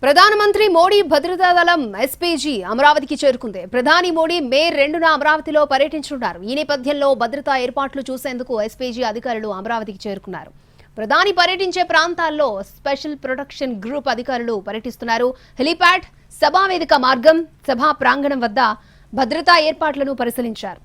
ప్రధానమంత్రి మోడీ భద్రతా దళం ఎస్పీజీ అమరావతికి చేరుకుంది. ప్రధాని మోడీ మే 2న అమరావతిలో పర్యటించనున్నారు. ఈ నేపథ్యంలో భద్రతా ఏర్పాట్లు చూసేందుకు ఎస్పీజీ అధికారులు అమరావతికి చేరుకున్నారు. ప్రధాని పర్యటించే ప్రాంతాల్లో స్పెషల్ ప్రొటెక్షన్ గ్రూప్ అధికారులు పర్యటిస్తున్నారు. హెలీప్యాడ్, సభావేదిక మార్గం, సభా ప్రాంగణం వద్ద భద్రతా ఏర్పాట్లను పరిశీలించారు.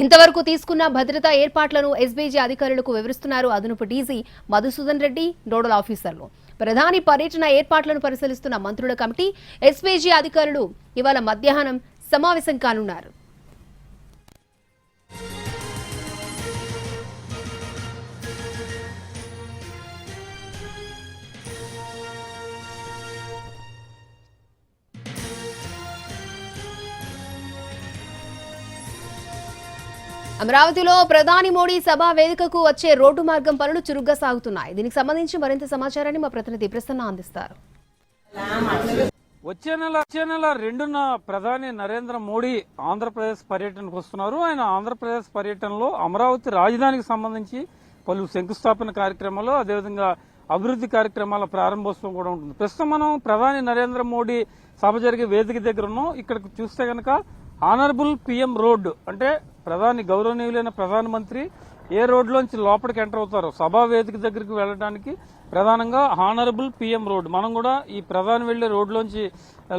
ఇంతవరకు తీసుకున్న భద్రతా ఏర్పాట్లను ఎస్బీజీ అధికారులకు వివరిస్తున్నారు అదనపు డీజీ మధుసూదన్ రెడ్డి, నోడల్ ఆఫీసర్లు. ప్రధాని పర్యటన ఏర్పాట్లను పరిశీలిస్తున్న మంత్రుల కమిటీ, ఎస్బీజీ అధికారులు ఇవాళ మధ్యాహ్నం సమావేశం కానున్నారు. అమరావతిలో ప్రధాని మోడీ సభా వేదికకు వచ్చే రోడ్డు మార్గం పనులు చురుగ్గా సాగుతున్నాయి. దీనికి సంబంధించి మరింత సమాచారాన్ని మా ప్రతినిధి ప్రసన్న అందిస్తారు. వచ్చే నెల 2న ప్రధాని నరేంద్ర మోడీ ఆంధ్రప్రదేశ్ పర్యటనకు వస్తున్నారు. ఆయన ఆంధ్రప్రదేశ్ పర్యటనలో అమరావతి రాజధానికి సంబంధించి పలు శంకుస్థాపన కార్యక్రమాలు, అదేవిధంగా అభివృద్ధి కార్యక్రమాల ప్రారంభోత్సవం కూడా ఉంటుంది. ప్రస్తుతం మనం ప్రధాని నరేంద్ర మోడీ సభ జరిగే వేదిక దగ్గర ఉన్నాం. ఇక్కడికి చూస్తే కనుక ఆనరబుల్ పిఎం రోడ్, అంటే ప్రధాని గౌరవనీయులైన ప్రధానమంత్రి ఏ రోడ్లోంచి లోపలికి ఎంటర్ అవుతారో సభా వేదిక దగ్గరికి వెళ్ళడానికి ప్రధానంగా హానరబుల్ పిఎం రోడ్. మనం కూడా ఈ ప్రధాని వెళ్లే రోడ్లోంచి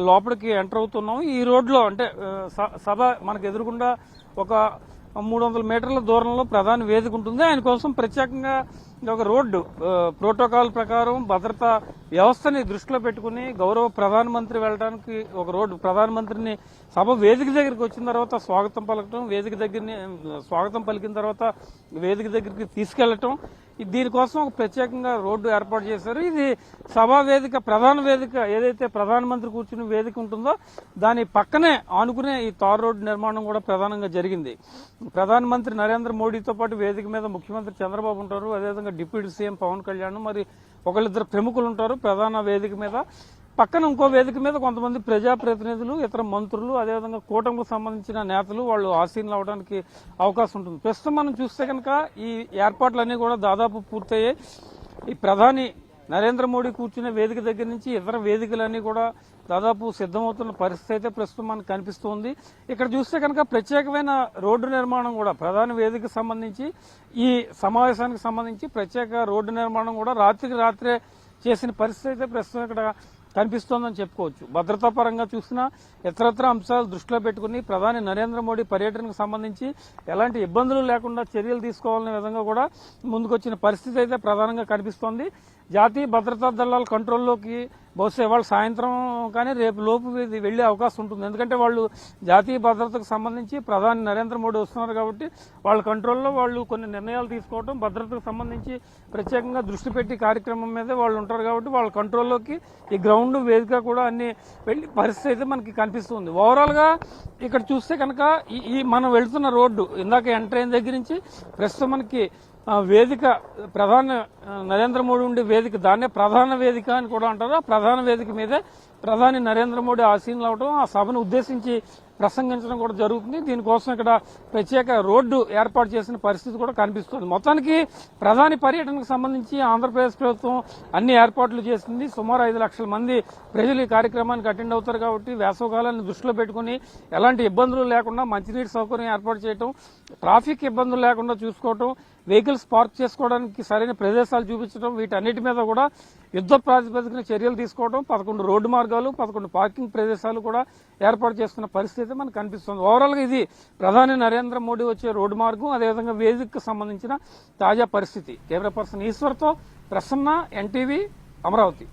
లోపలికి ఎంటర్ అవుతున్నాం. ఈ రోడ్లో అంటే సభ మనకు ఎదురుగుండా ఒక 300 మీటర్ల దూరంలో ప్రధాని వేదిక ఉంటుంది. ఆయన కోసం ప్రత్యేకంగా ఒక రోడ్డు ప్రోటోకాల్ ప్రకారం భద్రతా వ్యవస్థని దృష్టిలో పెట్టుకుని గౌరవ ప్రధానమంత్రి వెళ్ళడానికి ఒక రోడ్డు, ప్రధానమంత్రిని సభ వేదిక దగ్గరికి వచ్చిన తర్వాత స్వాగతం పలకటం, స్వాగతం పలికిన తర్వాత వేదిక దగ్గరికి తీసుకెళ్లటం, దీనికోసం ఒక ప్రత్యేకంగా రోడ్డు ఏర్పాటు చేశారు. ఇది సభా వేదిక, ప్రధాన వేదిక ఏదైతే ప్రధానమంత్రి కూర్చుని వేదిక ఉంటుందో దాని పక్కనే ఆనుకునే ఈ తార్ రోడ్డు నిర్మాణం కూడా ప్రధానంగా జరిగింది. ప్రధానమంత్రి నరేంద్ర మోడీతో పాటు వేదిక మీద ముఖ్యమంత్రి చంద్రబాబు ఉంటారు, అదేవిధంగా డిప్యూటీ సీఎం పవన్ కళ్యాణ్, మరి ఒకళ్ళిద్దరు ప్రముఖులు ఉంటారు ప్రధాన వేదిక మీద. పక్కన ఇంకో వేదిక మీద కొంతమంది ప్రజాప్రతినిధులు, ఇతర మంత్రులు, అదేవిధంగా కూటమికి సంబంధించిన నేతలు వాళ్ళు ఆసీనులు అవడానికి అవకాశం ఉంటుంది. ప్రస్తుతం మనం చూస్తే కనుక ఈ ఏర్పాట్లన్నీ కూడా దాదాపు పూర్తయ్యాయి. ఈ ప్రధాని నరేంద్ర మోడీ కూర్చునే వేదిక దగ్గర నుంచి ఇతర వేదికలన్నీ కూడా దాదాపు సిద్ధమవుతున్న పరిస్థితి అయితే ప్రస్తుతం మనకు కనిపిస్తుంది. ఇక్కడ చూస్తే కనుక ప్రత్యేకమైన రోడ్డు నిర్మాణం కూడా ప్రధాని వేదికకు సంబంధించి, ఈ సమావేశానికి సంబంధించి ప్రత్యేక రోడ్డు నిర్మాణం కూడా రాత్రికి రాత్రే చేసిన పరిస్థితి అయితే ప్రస్తుతం ఇక్కడ కనిపిస్తోందని చెప్పుకోవచ్చు. భద్రతా పరంగా చూసినా ఇతరత్ర అంశాలు దృష్టిలో పెట్టుకుని ప్రధాని నరేంద్ర మోడీ పర్యటనకు సంబంధించి ఎలాంటి ఇబ్బందులు లేకుండా చర్యలు తీసుకోవాలనే విధంగా కూడా ముందుకొచ్చిన పరిస్థితి అయితే ప్రధానంగా కనిపిస్తోంది. జాతీయ భద్రతా దళాల కంట్రోల్లోకి బహుశా ఇవాళ సాయంత్రం కానీ రేపు లోపు వెళ్లే అవకాశం ఉంటుంది. ఎందుకంటే వాళ్ళు జాతీయ భద్రతకు సంబంధించి ప్రధాని నరేంద్ర మోడీ వస్తున్నారు కాబట్టి వాళ్ళ కంట్రోల్లో వాళ్ళు కొన్ని నిర్ణయాలు తీసుకోవడం, భద్రతకు సంబంధించి ప్రత్యేకంగా దృష్టి పెట్టి కార్యక్రమం మీదే వాళ్ళు ఉంటారు కాబట్టి వాళ్ళ కంట్రోల్లోకి ఈ గ్రౌండ్ వేదిక కూడా అన్ని వెళ్లి పరిస్థితి అయితే మనకి కనిపిస్తుంది. ఓవరాల్ గా ఇక్కడ చూస్తే కనుక ఈ మనం వెళ్తున్న రోడ్డు ఇందాక ఎంటర్ అయిన దగ్గర నుంచి ప్రస్తుతం మనకి వేదిక, ప్రధాని నరేంద్ర మోడీ ఉండే వేదిక, దాన్నే ప్రధాన వేదిక అని కూడా అంటారు. ఆ ప్రధాన వేదిక మీదే ప్రధాని నరేంద్ర మోడీ ఆసీనులు అవడం, ఆ సభను ఉద్దేశించి ప్రసంగించడం కూడా జరుగుతుంది. దీనికోసం ఇక్కడ ప్రత్యేక రోడ్డు ఏర్పాటు చేసిన పరిస్థితి కూడా కనిపిస్తుంది. మొత్తానికి ప్రధాని పర్యటనకు సంబంధించి ఆంధ్రప్రదేశ్ ప్రభుత్వం అన్ని ఏర్పాట్లు చేసింది. సుమారు 5 లక్షల మంది ప్రజలు ఈ కార్యక్రమానికి అటెండ్ అవుతారు కాబట్టి వేసవకాలాన్ని దృష్టిలో పెట్టుకుని ఎలాంటి ఇబ్బందులు లేకుండా మంచినీటి సౌకర్యం ఏర్పాటు చేయడం, ట్రాఫిక్ ఇబ్బందులు లేకుండా చూసుకోవటం, వెహికల్స్ పార్క్ చేసుకోవడానికి సరైన ప్రదేశాలు చూపించడం, వీటన్నిటి మీద కూడా యుద్ధ ప్రాతిపదికన చర్యలు తీసుకోవడం, 11 రోడ్డు మార్గాలు, 11 పార్కింగ్ ప్రదేశాలు కూడా ఏర్పాటు చేస్తున్న పరిస్థితి మనకు కనిపిస్తుంది. ఓవరాల్ గా ఇది ప్రధాని నరేంద్ర మోడీ వచ్చే రోడ్డు మార్గం, అదేవిధంగా వేదికకు సంబంధించిన తాజా పరిస్థితి. కెమెరా పర్సన్ ఈశ్వర్తో ప్రసన్న, ఎన్టీవీ, అమరావతి.